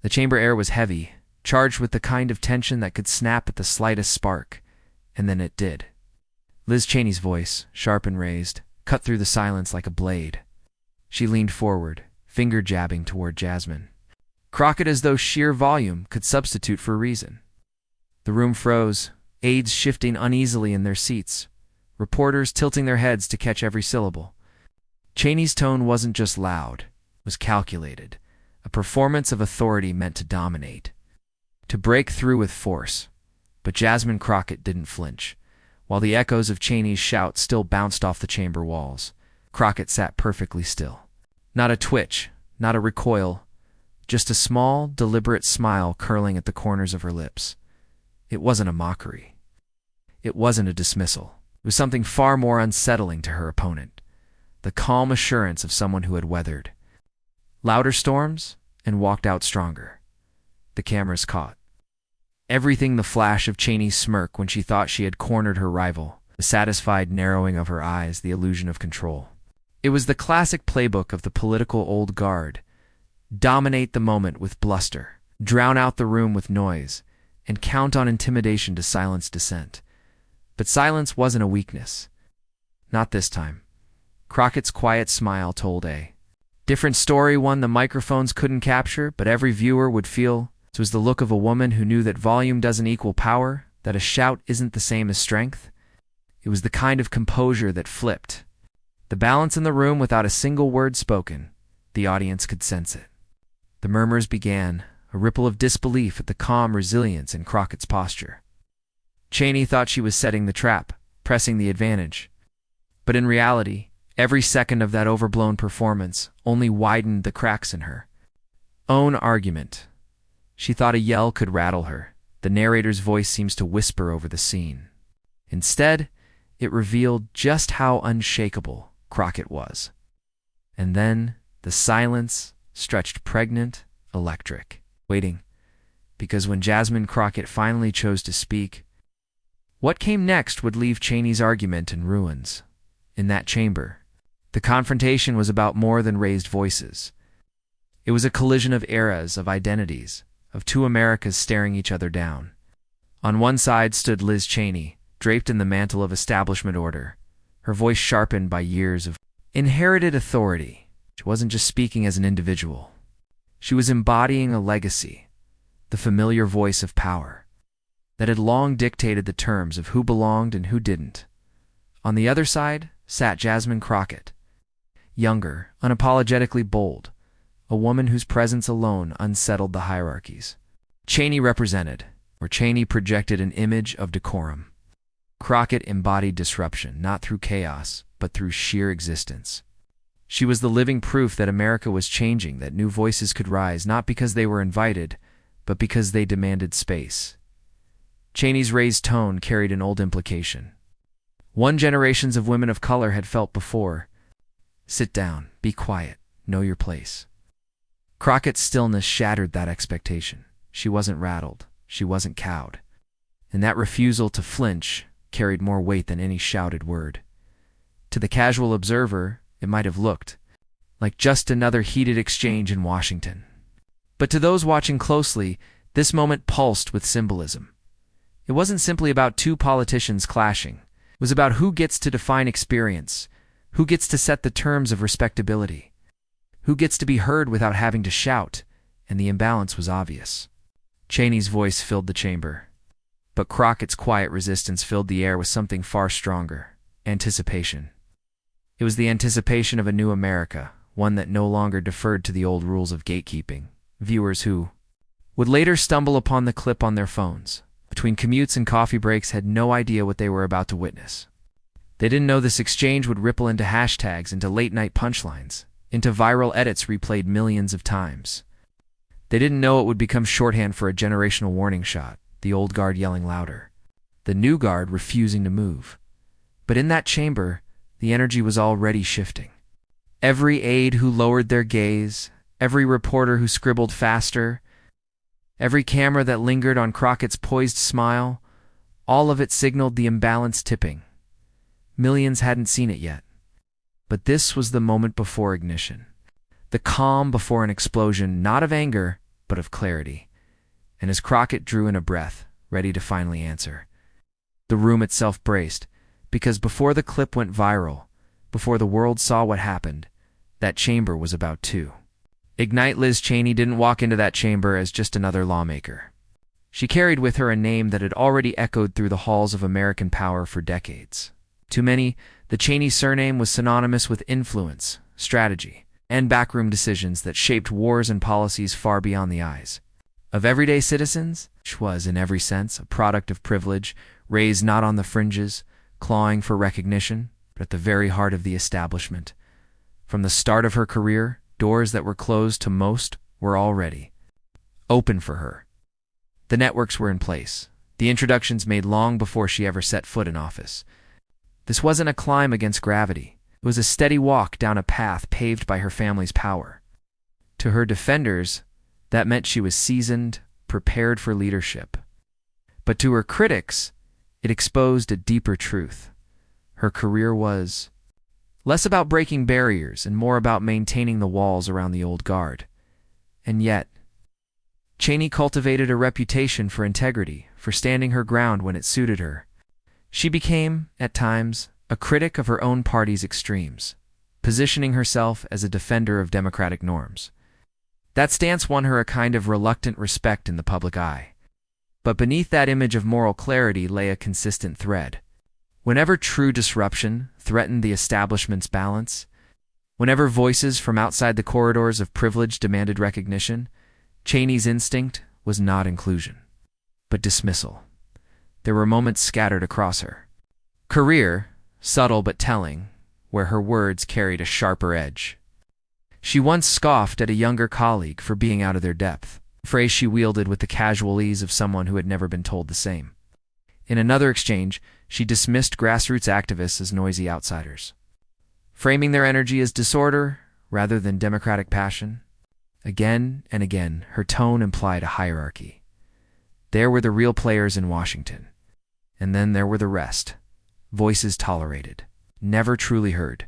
The chamber air was heavy, charged with the kind of tension that could snap at the slightest spark, and then it did. Liz Cheney's voice, sharp and raised, cut through the silence like a blade. She leaned forward, finger jabbing toward Jasmine Crockett as though sheer volume could substitute for reason. The room froze, aides shifting uneasily in their seats, reporters tilting their heads to catch every syllable. Cheney's tone wasn't just loud, it was calculated, a performance of authority meant to dominate, to break through with force. But Jasmine Crockett didn't flinch. While the echoes of Cheney's shout still bounced off the chamber walls, Crockett sat perfectly still. Not a twitch, not a recoil, just a small, deliberate smile curling at the corners of her lips. It wasn't a mockery. It wasn't a dismissal. It was something far more unsettling to her opponent, the calm assurance of someone who had weathered louder storms and walked out stronger. The cameras caught everything: the flash of Cheney's smirk when she thought she had cornered her rival, the satisfied narrowing of her eyes, the illusion of control. It was the classic playbook of the political old guard: dominate the moment with bluster, drown out the room with noise, and count on intimidation to silence dissent. But silence wasn't a weakness. Not this time. Crockett's quiet smile told a different story, one the microphones couldn't capture, but every viewer would feel. It was the look of a woman who knew that volume doesn't equal power, that a shout isn't the same as strength. It was the kind of composure that flipped the balance in the room without a single word spoken. The audience could sense it. The murmurs began, a ripple of disbelief at the calm resilience in Crockett's posture. Cheney thought she was setting the trap, pressing the advantage. But in reality, every second of that overblown performance only widened the cracks in her own argument. She thought a yell could rattle her. The narrator's voice seems to whisper over the scene. Instead, it revealed just how unshakable Crockett was. And then the silence stretched pregnant, electric, waiting. Because when Jasmine Crockett finally chose to speak, what came next would leave Cheney's argument in ruins. In that chamber, the confrontation was about more than raised voices. It was a collision of eras, of identities, of two Americas staring each other down. On one side stood Liz Cheney, draped in the mantle of establishment order, her voice sharpened by years of inherited authority. She wasn't just speaking as an individual. She was embodying a legacy, the familiar voice of power, that had long dictated the terms of who belonged and who didn't. On the other side sat Jasmine Crockett, younger, unapologetically bold, a woman whose presence alone unsettled the hierarchies. Cheney represented, or Cheney projected, an image of decorum. Crockett embodied disruption, not through chaos, but through sheer existence. She was the living proof that America was changing, that new voices could rise, not because they were invited, but because they demanded space. Cheney's raised tone carried an old implication. One generations of women of color had felt before. Sit down, be quiet, know your place. Crockett's stillness shattered that expectation. She wasn't rattled, she wasn't cowed. And that refusal to flinch carried more weight than any shouted word. To the casual observer, it might have looked like just another heated exchange in Washington. But to those watching closely, this moment pulsed with symbolism. It wasn't simply about two politicians clashing. It was about who gets to define experience, who gets to set the terms of respectability, who gets to be heard without having to shout, and the imbalance was obvious. Cheney's voice filled the chamber, but Crockett's quiet resistance filled the air with something far stronger: anticipation. It was the anticipation of a new America, one that no longer deferred to the old rules of gatekeeping. Viewers who would later stumble upon the clip on their phones, between commutes and coffee breaks, had no idea what they were about to witness. They didn't know this exchange would ripple into hashtags, into late-night punchlines, into viral edits replayed millions of times. They didn't know it would become shorthand for a generational warning shot, the old guard yelling louder, the new guard refusing to move. But in that chamber, the energy was already shifting. Every aide who lowered their gaze, every reporter who scribbled faster, every camera that lingered on Crockett's poised smile, all of it signaled the imbalance tipping. Millions hadn't seen it yet. But this was the moment before ignition. The calm before an explosion, not of anger, but of clarity. And as Crockett drew in a breath, ready to finally answer, the room itself braced, because before the clip went viral, before the world saw what happened, that chamber was about to ignite. Liz Cheney didn't walk into that chamber as just another lawmaker. She carried with her a name that had already echoed through the halls of American power for decades. To many, the Cheney surname was synonymous with influence, strategy, and backroom decisions that shaped wars and policies far beyond the eyes of everyday citizens. She was, in every sense, a product of privilege, raised not on the fringes, clawing for recognition, but at the very heart of the establishment. From the start of her career, doors that were closed to most were already open for her. The networks were in place, the introductions made long before she ever set foot in office. This wasn't a climb against gravity. It was a steady walk down a path paved by her family's power. To her defenders, that meant she was seasoned, prepared for leadership. But to her critics, it exposed a deeper truth. Her career was less about breaking barriers and more about maintaining the walls around the old guard. And yet, Cheney cultivated a reputation for integrity, for standing her ground when it suited her. She became, at times, a critic of her own party's extremes, positioning herself as a defender of democratic norms. That stance won her a kind of reluctant respect in the public eye. But beneath that image of moral clarity lay a consistent thread. Whenever true disruption threatened the establishment's balance, whenever voices from outside the corridors of privilege demanded recognition, Cheney's instinct was not inclusion, but dismissal. There were moments scattered across her career, subtle but telling, where her words carried a sharper edge. She once scoffed at a younger colleague for being out of their depth, a phrase she wielded with the casual ease of someone who had never been told the same. In another exchange, she dismissed grassroots activists as noisy outsiders, framing their energy as disorder rather than democratic passion. Again and again, her tone implied a hierarchy. There were the real players in Washington, and then there were the rest, voices tolerated, never truly heard.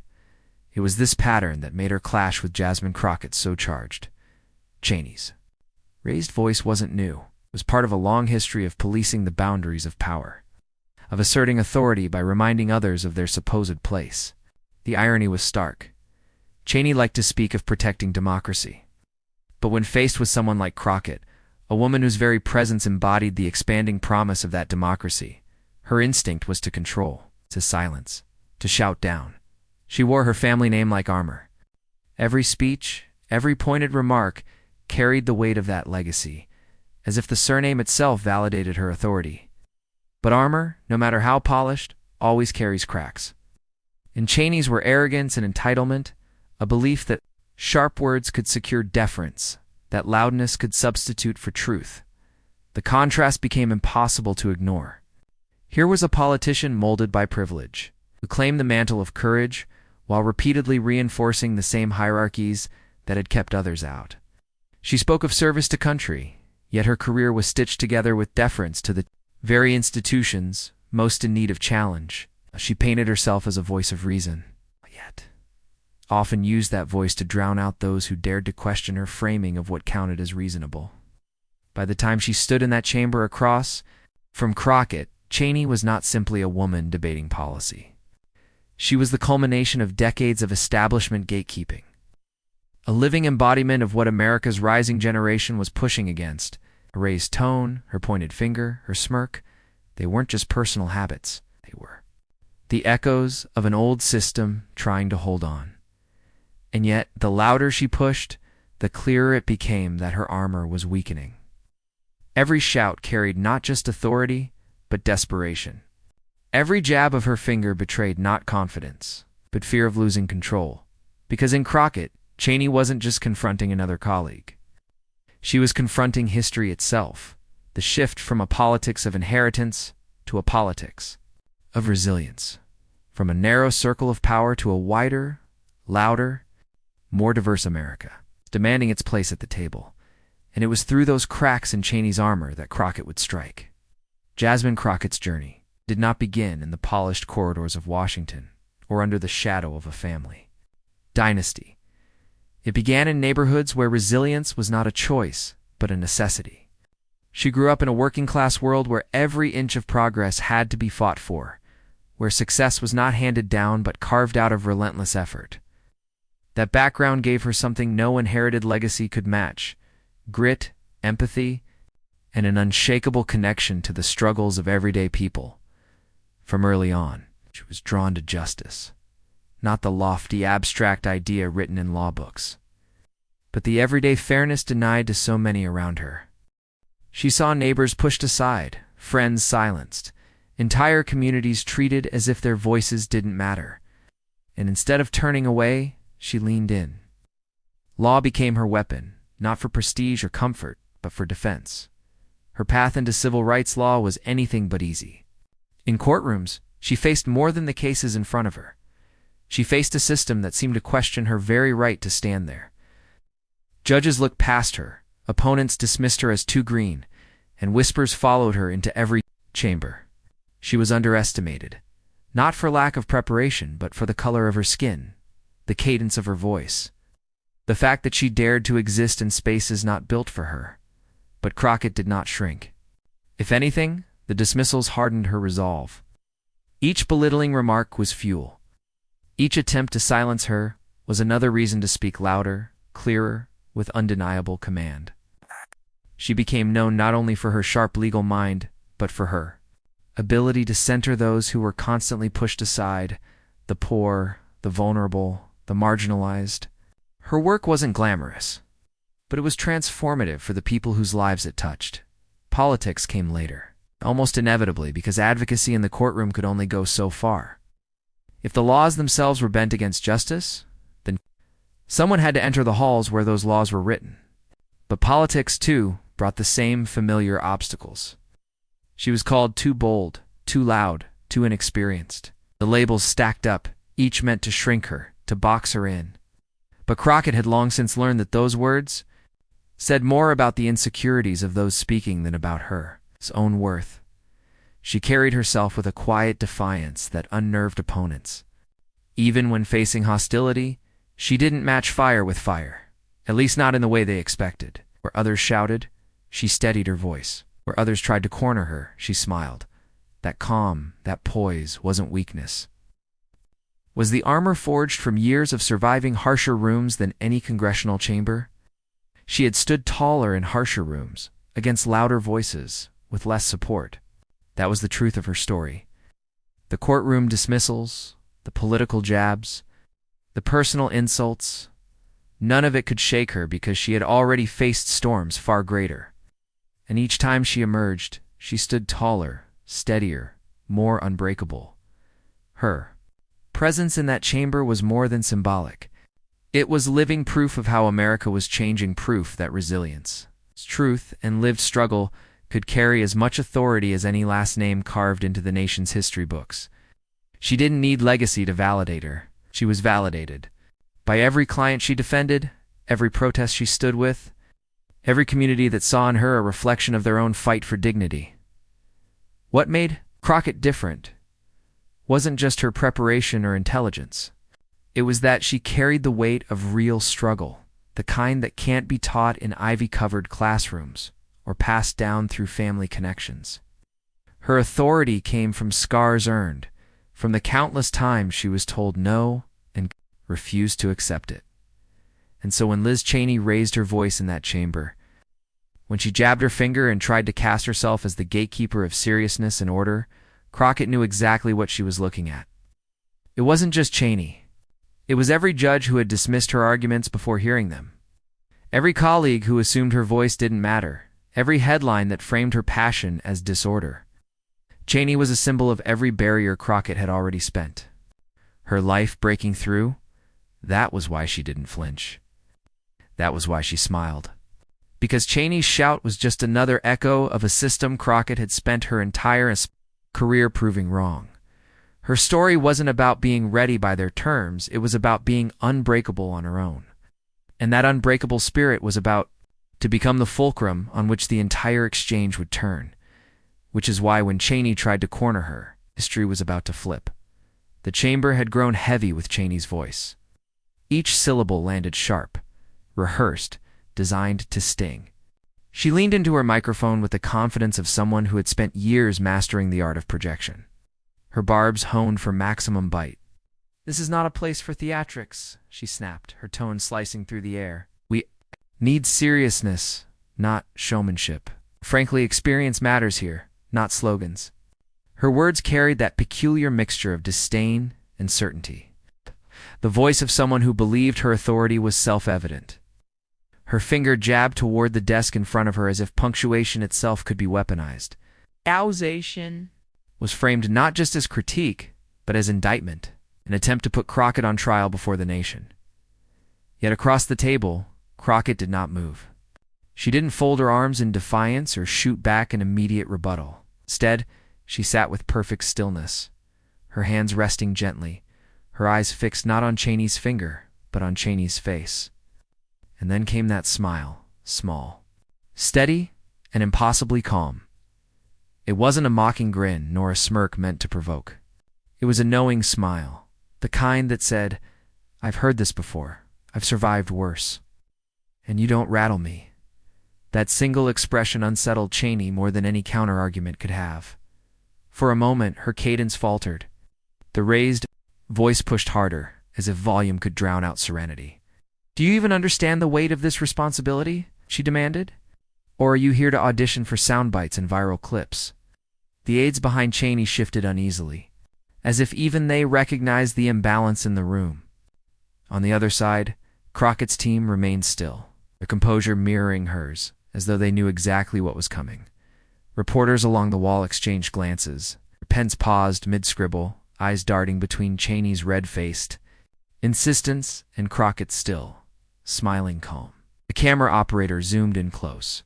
It was this pattern that made her clash with Jasmine Crockett so charged. Cheney's raised voice wasn't new. It was part of a long history of policing the boundaries of power, of asserting authority by reminding others of their supposed place. The irony was stark. Cheney liked to speak of protecting democracy. But when faced with someone like Crockett, a woman whose very presence embodied the expanding promise of that democracy, her instinct was to control, to silence, to shout down. She wore her family name like armor. Every speech, every pointed remark carried the weight of that legacy, as if the surname itself validated her authority. But armor, no matter how polished, always carries cracks. In Cheney's were arrogance and entitlement, a belief that sharp words could secure deference, that loudness could substitute for truth. The contrast became impossible to ignore. Here was a politician molded by privilege, who claimed the mantle of courage while repeatedly reinforcing the same hierarchies that had kept others out. She spoke of service to country, yet her career was stitched together with deference to the very institutions most in need of challenge. She painted herself as a voice of reason, yet often used that voice to drown out those who dared to question her framing of what counted as reasonable. By the time she stood in that chamber across from Crockett, Cheney was not simply a woman debating policy. She was the culmination of decades of establishment gatekeeping, a living embodiment of what America's rising generation was pushing against. Her raised tone, her pointed finger, her smirk, they weren't just personal habits. They were the echoes of an old system trying to hold on. And yet, the louder she pushed, the clearer it became that her armor was weakening. Every shout carried not just authority, but desperation. Every jab of her finger betrayed not confidence, but fear of losing control. Because in Crockett, Cheney wasn't just confronting another colleague. She was confronting history itself, the shift from a politics of inheritance to a politics of resilience, from a narrow circle of power to a wider, louder, more diverse America, demanding its place at the table. And it was through those cracks in Cheney's armor that Crockett would strike. Jasmine Crockett's journey did not begin in the polished corridors of Washington or under the shadow of a family dynasty. It began in neighborhoods where resilience was not a choice, but a necessity. She grew up in a working-class world where every inch of progress had to be fought for, where success was not handed down but carved out of relentless effort. That background gave her something no inherited legacy could match: grit, empathy, and an unshakable connection to the struggles of everyday people. From early on, she was drawn to justice, not the lofty, abstract idea written in law books, but the everyday fairness denied to so many around her. She saw neighbors pushed aside, friends silenced, entire communities treated as if their voices didn't matter. And instead of turning away, she leaned in. Law became her weapon, not for prestige or comfort, but for defense. Her path into civil rights law was anything but easy. In courtrooms, she faced more than the cases in front of her. She faced a system that seemed to question her very right to stand there. Judges looked past her, opponents dismissed her as too green, and whispers followed her into every chamber. She was underestimated, not for lack of preparation, but for the color of her skin, the cadence of her voice, the fact that she dared to exist in spaces not built for her. But Crockett did not shrink. If anything, the dismissals hardened her resolve. Each belittling remark was fuel. Each attempt to silence her was another reason to speak louder, clearer, with undeniable command. She became known not only for her sharp legal mind, but for her ability to center those who were constantly pushed aside: the poor, the vulnerable, the marginalized. Her work wasn't glamorous, but it was transformative for the people whose lives it touched. Politics came later, almost inevitably, because advocacy in the courtroom could only go so far. If the laws themselves were bent against justice, then someone had to enter the halls where those laws were written. But politics, too, brought the same familiar obstacles. She was called too bold, too loud, too inexperienced. The labels stacked up, each meant to shrink her, to box her in. But Crockett had long since learned that those words said more about the insecurities of those speaking than about her own worth. She carried herself with a quiet defiance that unnerved opponents. Even when facing hostility, she didn't match fire with fire, at least not in the way they expected. Where others shouted, she steadied her voice. Where others tried to corner her, she smiled. That calm, that poise, wasn't weakness. Was the armor forged from years of surviving harsher rooms than any congressional chamber? She had stood taller in harsher rooms, against louder voices, with less support. That was the truth of her story. The courtroom dismissals, the political jabs, the personal insults, none of it could shake her because she had already faced storms far greater. And each time she emerged, she stood taller, steadier, more unbreakable. Her presence in that chamber was more than symbolic. It was living proof of how America was changing, proof that resilience, truth, and lived struggle could carry as much authority as any last name carved into the nation's history books. She didn't need legacy to validate her. She was validated by every client she defended, every protest she stood with, every community that saw in her a reflection of their own fight for dignity. What made Crockett different wasn't just her preparation or intelligence. It was that she carried the weight of real struggle, the kind that can't be taught in ivy-covered classrooms or passed down through family connections. Her authority came from scars earned, from the countless times she was told no and refused to accept it. And so when Liz Cheney raised her voice in that chamber, when she jabbed her finger and tried to cast herself as the gatekeeper of seriousness and order, Crockett knew exactly what she was looking at. It wasn't just Cheney. It was every judge who had dismissed her arguments before hearing them. Every colleague who assumed her voice didn't matter. Every headline that framed her passion as disorder. Cheney was a symbol of every barrier Crockett had already spent. Her life breaking through, that was why she didn't flinch. That was why she smiled. Because Cheney's shout was just another echo of a system Crockett had spent her entire career proving wrong. Her story wasn't about being ready by their terms, it was about being unbreakable on her own. And that unbreakable spirit was about to become the fulcrum on which the entire exchange would turn. Which is why when Cheney tried to corner her, history was about to flip. The chamber had grown heavy with Cheney's voice. Each syllable landed sharp, rehearsed, designed to sting. She leaned into her microphone with the confidence of someone who had spent years mastering the art of projection. Her barbs honed for maximum bite. "This is not a place for theatrics," she snapped, her tone slicing through the air. "We need seriousness, not showmanship. Frankly, experience matters here, not slogans." Her words carried that peculiar mixture of disdain and certainty. The voice of someone who believed her authority was self-evident. Her finger jabbed toward the desk in front of her as if punctuation itself could be weaponized. "Accusation" was framed not just as critique, but as indictment, an attempt to put Crockett on trial before the nation. Yet across the table, Crockett did not move. She didn't fold her arms in defiance or shoot back an immediate rebuttal. Instead, she sat with perfect stillness, her hands resting gently, her eyes fixed not on Cheney's finger, but on Cheney's face. And then came that smile, small, steady, and impossibly calm. It wasn't a mocking grin, nor a smirk meant to provoke. It was a knowing smile, the kind that said, "I've heard this before. I've survived worse. And you don't rattle me." That single expression unsettled Cheney more than any counter-argument could have. For a moment, her cadence faltered. The raised voice pushed harder, as if volume could drown out serenity. "Do you even understand the weight of this responsibility?" she demanded. "Or are you here to audition for sound bites and viral clips?" The aides behind Cheney shifted uneasily, as if even they recognized the imbalance in the room. On the other side, Crockett's team remained still, their composure mirroring hers, as though they knew exactly what was coming. Reporters along the wall exchanged glances, their pens paused mid-scribble, eyes darting between Cheney's red-faced insistence and Crockett's still, smiling calm. The camera operator zoomed in close,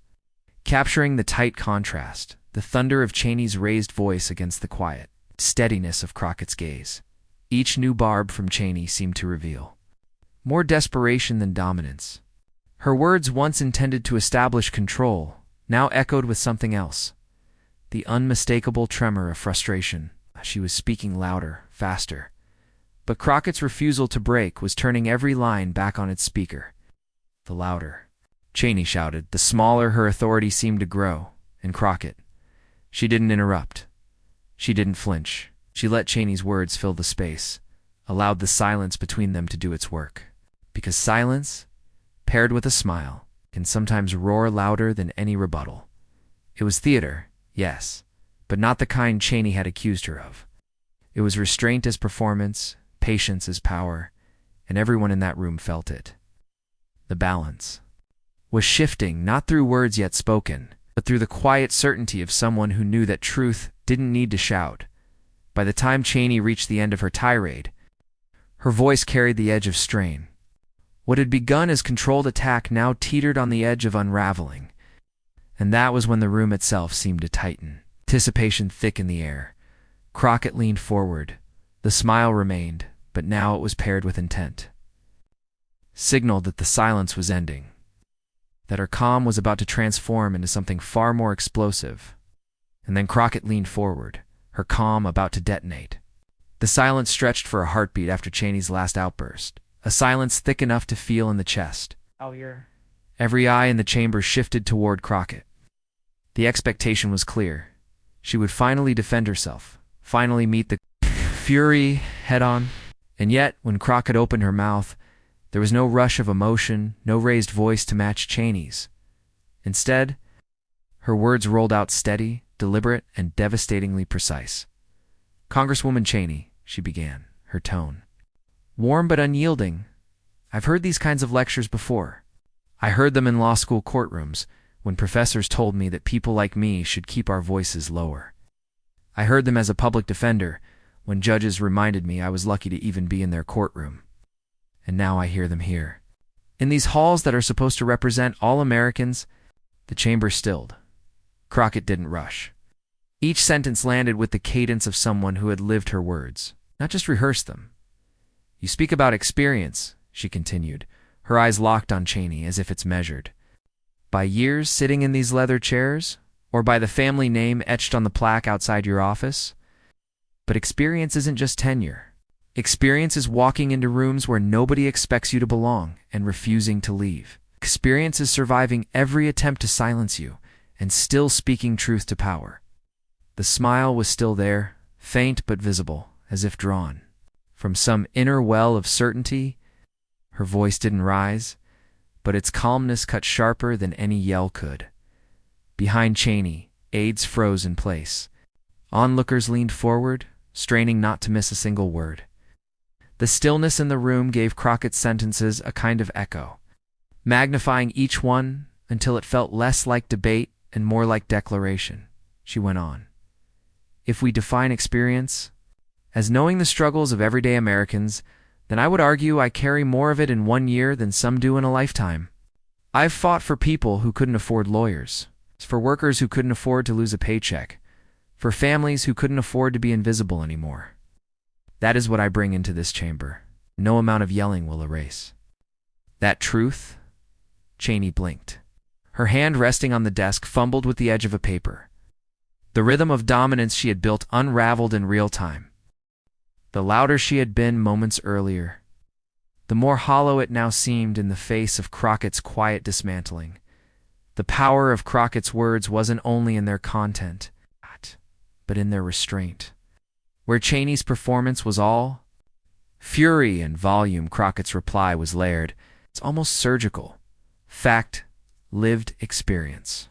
capturing the tight contrast, the thunder of Cheney's raised voice against the quiet steadiness of Crockett's gaze. Each new barb from Cheney seemed to reveal more desperation than dominance. Her words, once intended to establish control, now echoed with something else. The unmistakable tremor of frustration. She was speaking louder, faster. But Crockett's refusal to break was turning every line back on its speaker. The louder Cheney shouted, the smaller her authority seemed to grow. And Crockett, she didn't interrupt. She didn't flinch. She let Cheney's words fill the space, allowed the silence between them to do its work. Because silence, paired with a smile, can sometimes roar louder than any rebuttal. It was theater, yes, but not the kind Cheney had accused her of. It was restraint as performance, patience as power, and everyone in that room felt it. The balance was shifting, not through words yet spoken, but through the quiet certainty of someone who knew that truth didn't need to shout. By the time Cheney reached the end of her tirade, her voice carried the edge of strain. What had begun as controlled attack now teetered on the edge of unraveling. And that was when the room itself seemed to tighten, anticipation thick in the air. Crockett leaned forward. The smile remained, but now it was paired with intent. Signaled that the silence was ending, that her calm was about to transform into something far more explosive. And then Crockett leaned forward, her calm about to detonate. The silence stretched for a heartbeat after Cheney's last outburst, a silence thick enough to feel in the chest. Every eye in the chamber shifted toward Crockett. The expectation was clear. She would finally defend herself, finally meet the fury head-on. And yet, when Crockett opened her mouth, there was no rush of emotion, no raised voice to match Cheney's. Instead, her words rolled out steady, deliberate, and devastatingly precise. "Congresswoman Cheney," she began, her tone warm but unyielding. "I've heard these kinds of lectures before. I heard them in law school courtrooms when professors told me that people like me should keep our voices lower. I heard them as a public defender when judges reminded me I was lucky to even be in their courtroom. And now I hear them here. In these halls that are supposed to represent all Americans." The chamber stilled. Crockett didn't rush. Each sentence landed with the cadence of someone who had lived her words, not just rehearsed them. "You speak about experience," she continued, her eyes locked on Cheney as if it's measured. "By years sitting in these leather chairs, or by the family name etched on the plaque outside your office? But experience isn't just tenure. Experience is walking into rooms where nobody expects you to belong and refusing to leave. Experience is surviving every attempt to silence you and still speaking truth to power. The smile was still there, faint but visible, as if drawn from some inner well of certainty. Her voice didn't rise, but its calmness cut sharper than any yell could. Behind Cheney, aides froze in place. Onlookers leaned forward, straining not to miss a single word. The stillness in the room gave Crockett's sentences a kind of echo, magnifying each one until it felt less like debate and more like declaration. She went on. If we define experience as knowing the struggles of everyday Americans, then I would argue I carry more of it in 1 year than some do in a lifetime. I've fought for people who couldn't afford lawyers, for workers who couldn't afford to lose a paycheck, for families who couldn't afford to be invisible anymore. That is what I bring into this chamber. No amount of yelling will erase. That truth? Cheney blinked. Her hand resting on the desk fumbled with the edge of a paper. The rhythm of dominance she had built unraveled in real time. The louder she had been moments earlier, the more hollow it now seemed in the face of Crockett's quiet dismantling. The power of Crockett's words wasn't only in their content, but in their restraint. Where Cheney's performance was all fury and volume, Crockett's reply was layered. It's almost surgical. Fact, lived experience.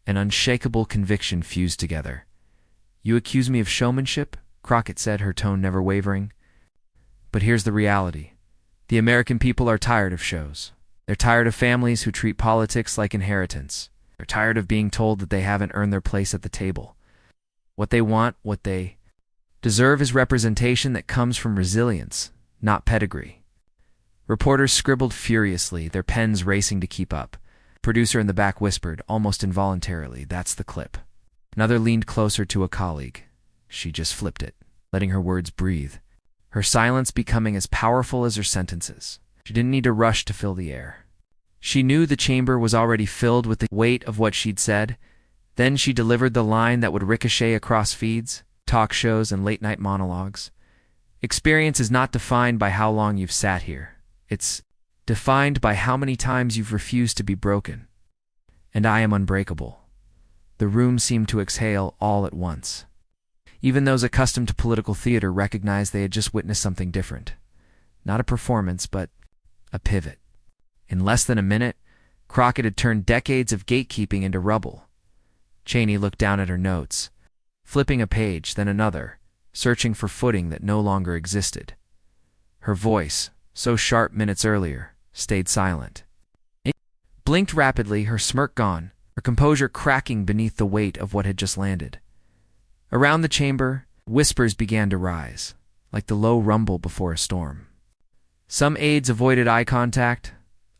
An unshakable conviction fused together. You accuse me of showmanship? Crockett said, her tone never wavering. But here's the reality. The American people are tired of shows. They're tired of families who treat politics like inheritance. They're tired of being told that they haven't earned their place at the table. What they want, what they deserve, is representation that comes from resilience, not pedigree. Reporters scribbled furiously, their pens racing to keep up. A producer in the back whispered, almost involuntarily, "That's the clip." Another leaned closer to a colleague. She just flipped it, letting her words breathe, her silence becoming as powerful as her sentences. She didn't need to rush to fill the air. She knew the chamber was already filled with the weight of what she'd said. Then she delivered the line that would ricochet across feeds, talk shows, and late-night monologues. Experience is not defined by how long you've sat here. It's defined by how many times you've refused to be broken. And I am unbreakable. The room seemed to exhale all at once. Even those accustomed to political theater recognized they had just witnessed something different. Not a performance, but a pivot. In less than a minute, Crockett had turned decades of gatekeeping into rubble. Cheney looked down at her notes, flipping a page, then another, searching for footing that no longer existed. Her voice, so sharp minutes earlier, stayed silent. It blinked rapidly, her smirk gone, her composure cracking beneath the weight of what had just landed. Around the chamber, whispers began to rise, like the low rumble before a storm. Some aides avoided eye contact.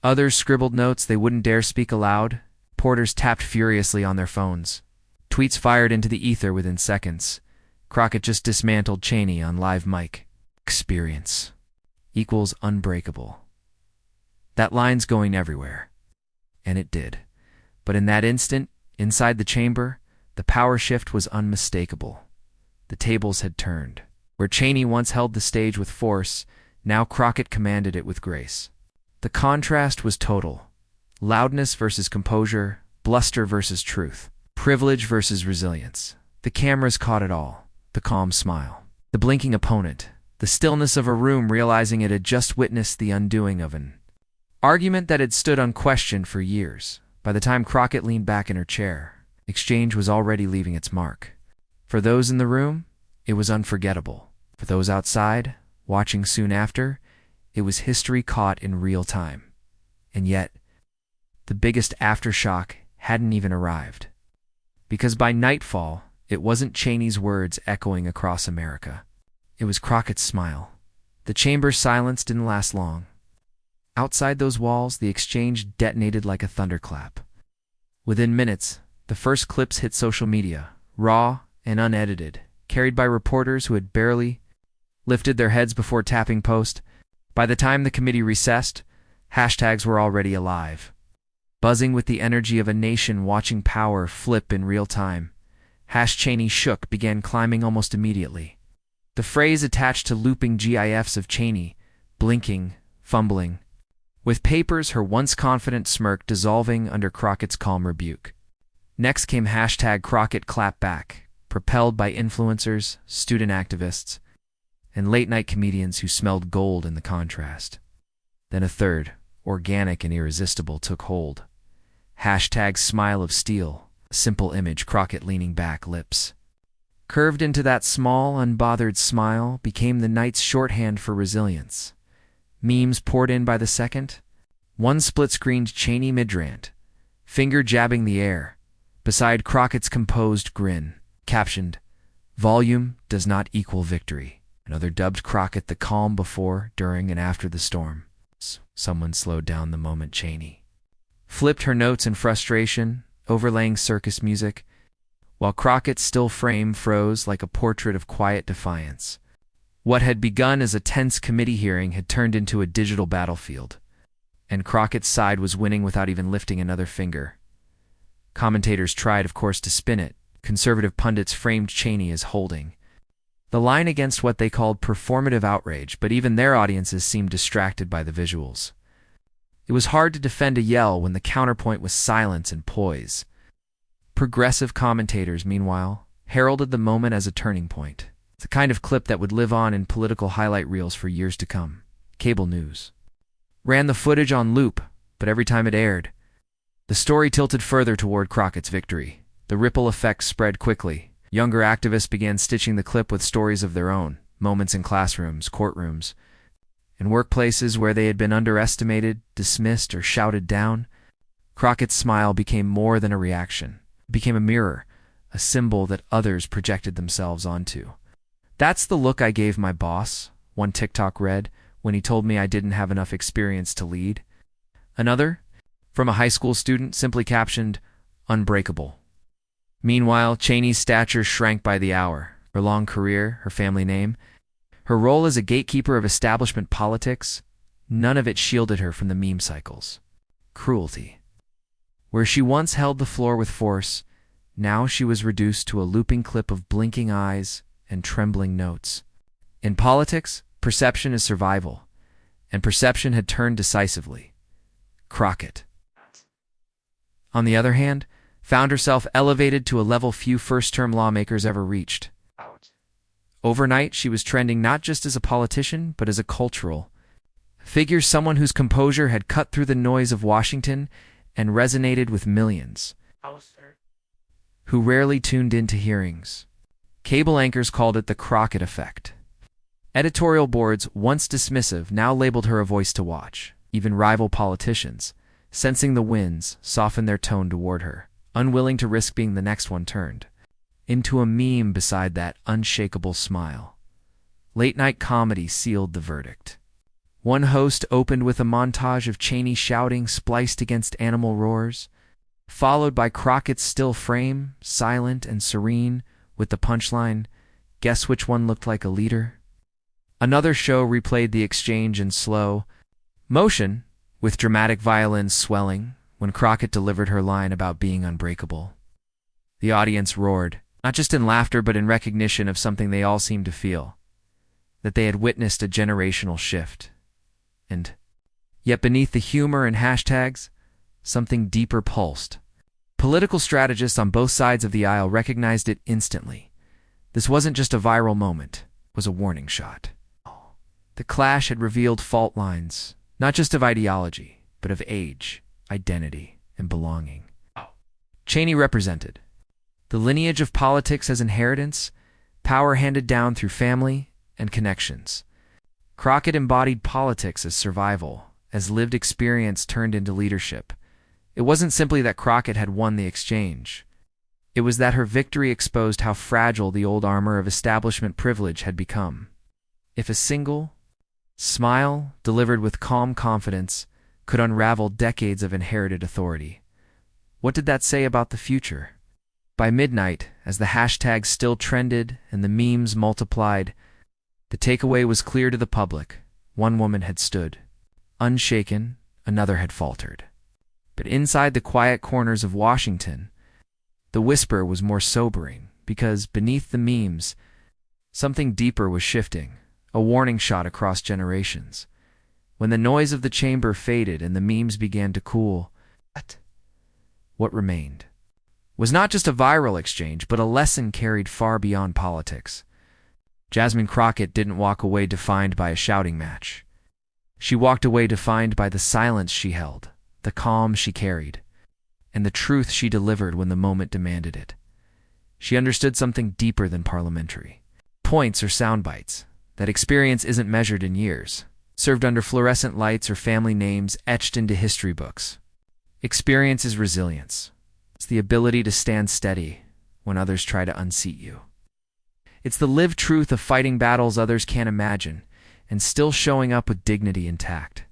Others scribbled notes they wouldn't dare speak aloud. Porters tapped furiously on their phones. Tweets fired into the ether within seconds. Crockett just dismantled Cheney on live mic. Experience equals unbreakable. That line's going everywhere. And it did. But in that instant, inside the chamber, the power shift was unmistakable. The tables had turned. Where Cheney once held the stage with force, now Crockett commanded it with grace. The contrast was total. Loudness versus composure, bluster versus truth, privilege versus resilience. The cameras caught it all. The calm smile, the blinking opponent, the stillness of a room realizing it had just witnessed the undoing of an argument that had stood unquestioned for years. By the time Crockett leaned back in her chair, exchange was already leaving its mark. For those in the room, it was unforgettable. For those outside, watching soon after, it was history caught in real time. And yet, the biggest aftershock hadn't even arrived. Because by nightfall, it wasn't Cheney's words echoing across America. It was Crockett's smile. The chamber's silence didn't last long. Outside those walls, the exchange detonated like a thunderclap. Within minutes, the first clips hit social media, raw and unedited, carried by reporters who had barely lifted their heads before tapping post. By the time the committee recessed, hashtags were already alive, buzzing with the energy of a nation watching power flip in real time. #Cheney shook began climbing almost immediately. The phrase attached to looping GIFs of Cheney, blinking, fumbling, with papers her once confident smirk dissolving under Crockett's calm rebuke. Next came #Crockett Clap Back, propelled by influencers, student activists, and late-night comedians who smelled gold in the contrast. Then a third, organic and irresistible, took hold. #Smile of Steel, a simple image, Crockett leaning back, lips curved into that small, unbothered smile, became the night's shorthand for resilience. Memes poured in by the second. One split-screened Cheney midrant, finger jabbing the air, beside Crockett's composed grin, captioned, "Volume does not equal victory." Another dubbed Crockett the calm before, during, and after the storm. Someone slowed down the moment Cheney flipped her notes in frustration, overlaying circus music, while Crockett's still frame froze like a portrait of quiet defiance. What had begun as a tense committee hearing had turned into a digital battlefield, and Crockett's side was winning without even lifting another finger. Commentators tried, of course, to spin it. Conservative pundits framed Cheney as holding the line against what they called performative outrage, but even their audiences seemed distracted by the visuals. It was hard to defend a yell when the counterpoint was silence and poise. Progressive commentators, meanwhile, heralded the moment as a turning point. It's the kind of clip that would live on in political highlight reels for years to come. Cable news ran the footage on loop, but every time it aired, the story tilted further toward Crockett's victory. The ripple effect spread quickly. Younger activists began stitching the clip with stories of their own, moments in classrooms, courtrooms, and workplaces where they had been underestimated, dismissed, or shouted down. Crockett's smile became more than a reaction. It became a mirror, a symbol that others projected themselves onto. "That's the look I gave my boss," one TikTok read, when he told me I didn't have enough experience to lead. Another, from a high school student, simply captioned, "Unbreakable." Meanwhile, Cheney's stature shrank by the hour. Her long career, her family name, her role as a gatekeeper of establishment politics, none of it shielded her from the meme cycles. Cruelty. Where she once held the floor with force, now she was reduced to a looping clip of blinking eyes and trembling notes. In politics, perception is survival, and perception had turned decisively. Crockett, on the other hand, found herself elevated to a level few first-term lawmakers ever reached. Overnight, she was trending not just as a politician, but as a cultural figure, someone whose composure had cut through the noise of Washington and resonated with millions who rarely tuned into hearings. Cable anchors called it the Crockett effect. Editorial boards, once dismissive, now labeled her a voice to watch. Even rival politicians, sensing the winds, softened their tone toward her, unwilling to risk being the next one turned into a meme beside that unshakable smile. Late-night comedy sealed the verdict. One host opened with a montage of Cheney shouting spliced against animal roars, followed by Crockett's still frame, silent and serene, with the punchline, "Guess which one looked like a leader?" Another show replayed the exchange in slow motion, with dramatic violins swelling, when Crockett delivered her line about being unbreakable. The audience roared, not just in laughter but in recognition of something they all seemed to feel, that they had witnessed a generational shift. And yet beneath the humor and hashtags, something deeper pulsed. Political strategists on both sides of the aisle recognized it instantly. This wasn't just a viral moment, it was a warning shot. The clash had revealed fault lines, not just of ideology, but of age, identity, and belonging. Cheney represented the lineage of politics as inheritance, power handed down through family and connections. Crockett embodied politics as survival, as lived experience turned into leadership. It wasn't simply that Crockett had won the exchange. It was that her victory exposed how fragile the old armor of establishment privilege had become. If a single smile, delivered with calm confidence, could unravel decades of inherited authority, what did that say about the future? By midnight, as the hashtags still trended and the memes multiplied, the takeaway was clear to the public. One woman had stood unshaken, another had faltered. But inside the quiet corners of Washington, the whisper was more sobering, because beneath the memes, something deeper was shifting, a warning shot across generations. When the noise of the chamber faded and the memes began to cool, what remained was not just a viral exchange, but a lesson carried far beyond politics. Jasmine Crockett didn't walk away defined by a shouting match. She walked away defined by the silence she held, the calm she carried, and the truth she delivered when the moment demanded it. She understood something deeper than parliamentary points or sound bites. That experience isn't measured in years, served under fluorescent lights or family names etched into history books. Experience is resilience. It's the ability to stand steady when others try to unseat you. It's the lived truth of fighting battles others can't imagine and still showing up with dignity intact.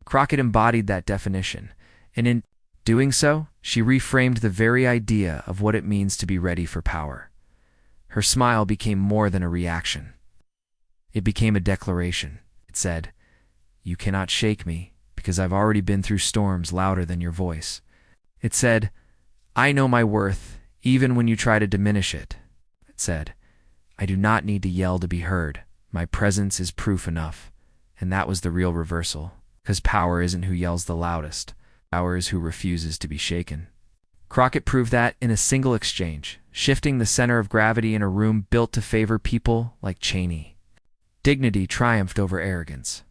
Crockett embodied that definition, and in doing so, she reframed the very idea of what it means to be ready for power. Her smile became more than a reaction. It became a declaration. It said, "You cannot shake me, because I've already been through storms louder than your voice." It said, "I know my worth, even when you try to diminish it." It said, "I do not need to yell to be heard. My presence is proof enough." And that was the real reversal, because power isn't who yells the loudest. Power is who refuses to be shaken. Crockett proved that in a single exchange, shifting the center of gravity in a room built to favor people like Cheney. Dignity triumphed over arrogance.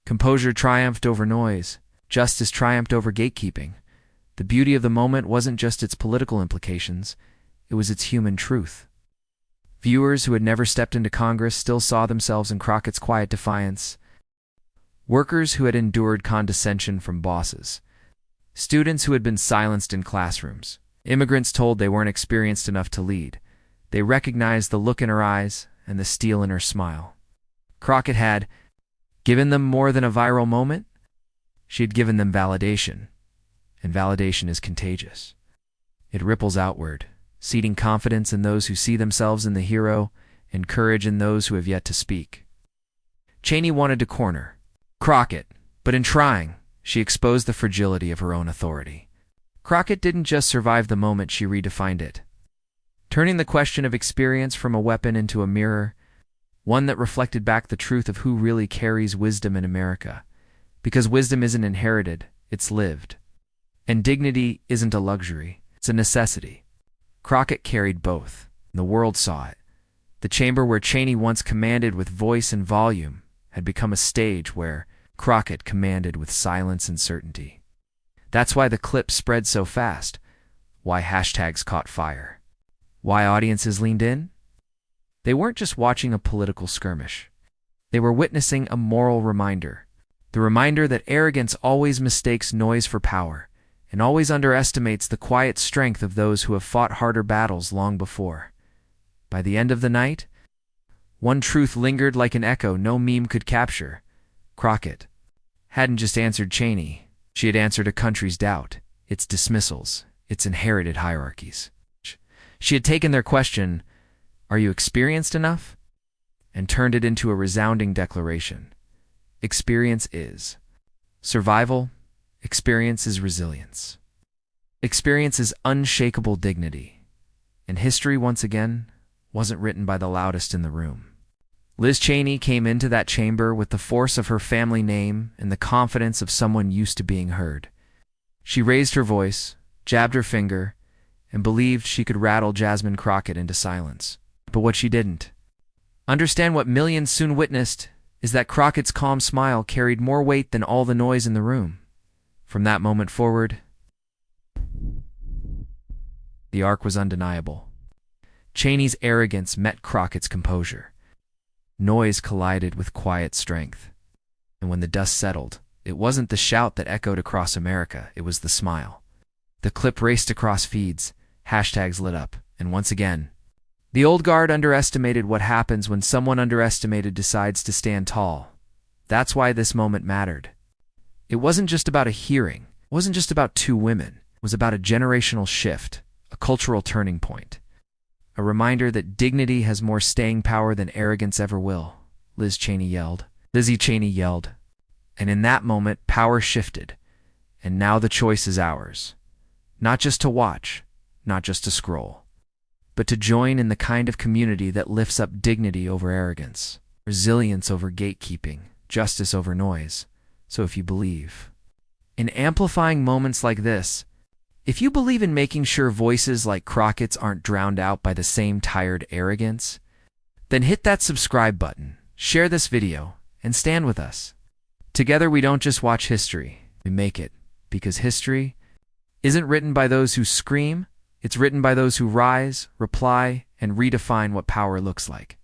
Composure triumphed over noise. Justice triumphed over gatekeeping. The beauty of the moment wasn't just its political implications, it was its human truth. Viewers who had never stepped into Congress still saw themselves in Crockett's quiet defiance. Workers who had endured condescension from bosses. Students who had been silenced in classrooms. Immigrants told they weren't experienced enough to lead. They recognized the look in her eyes and the steel in her smile. Crockett had given them more than a viral moment. She had given them validation, and validation is contagious. It ripples outward, seeding confidence in those who see themselves in the hero and courage in those who have yet to speak. Cheney wanted to corner Crockett, but in trying, she exposed the fragility of her own authority. Crockett didn't just survive the moment, she redefined it, turning the question of experience from a weapon into a mirror, one that reflected back the truth of who really carries wisdom in America. Because wisdom isn't inherited, it's lived. And dignity isn't a luxury, it's a necessity. Crockett carried both, and the world saw it. The chamber where Cheney once commanded with voice and volume had become a stage where Crockett commanded with silence and certainty. That's why the clip spread so fast, why hashtags caught fire, why audiences leaned in. They weren't just watching a political skirmish. They were witnessing a moral reminder. The reminder that arrogance always mistakes noise for power and always underestimates the quiet strength of those who have fought harder battles long before. By the end of the night, one truth lingered like an echo no meme could capture. Crockett hadn't just answered Cheney. She had answered a country's doubt, its dismissals, its inherited hierarchies. She had taken their question, "Are you experienced enough?" and turned it into a resounding declaration. Experience is survival. Experience is resilience. Experience is unshakable dignity. And history, once again, wasn't written by the loudest in the room. Liz Cheney came into that chamber with the force of her family name and the confidence of someone used to being heard. She raised her voice, jabbed her finger, and believed she could rattle Jasmine Crockett into silence. But what she didn't understand, what millions soon witnessed, is that Crockett's calm smile carried more weight than all the noise in the room. From that moment forward, the arc was undeniable. Cheney's arrogance met Crockett's composure. Noise collided with quiet strength. And when the dust settled, it wasn't the shout that echoed across America, it was the smile. The clip raced across feeds, hashtags lit up, and once again, the old guard underestimated what happens when someone underestimated decides to stand tall. That's why this moment mattered. It wasn't just about a hearing. It wasn't just about two women. It was about a generational shift, a cultural turning point. A reminder that dignity has more staying power than arrogance ever will. Lizzie Cheney yelled. And in that moment, power shifted. And now the choice is ours. Not just to watch, not just to scroll, but to join in the kind of community that lifts up dignity over arrogance, resilience over gatekeeping, justice over noise. So if you believe in amplifying moments like this, if you believe in making sure voices like Crockett's aren't drowned out by the same tired arrogance, then hit that subscribe button, share this video, and stand with us. Together we don't just watch history, we make it, because history isn't written by those who scream, it's written by those who rise, reply, and redefine what power looks like.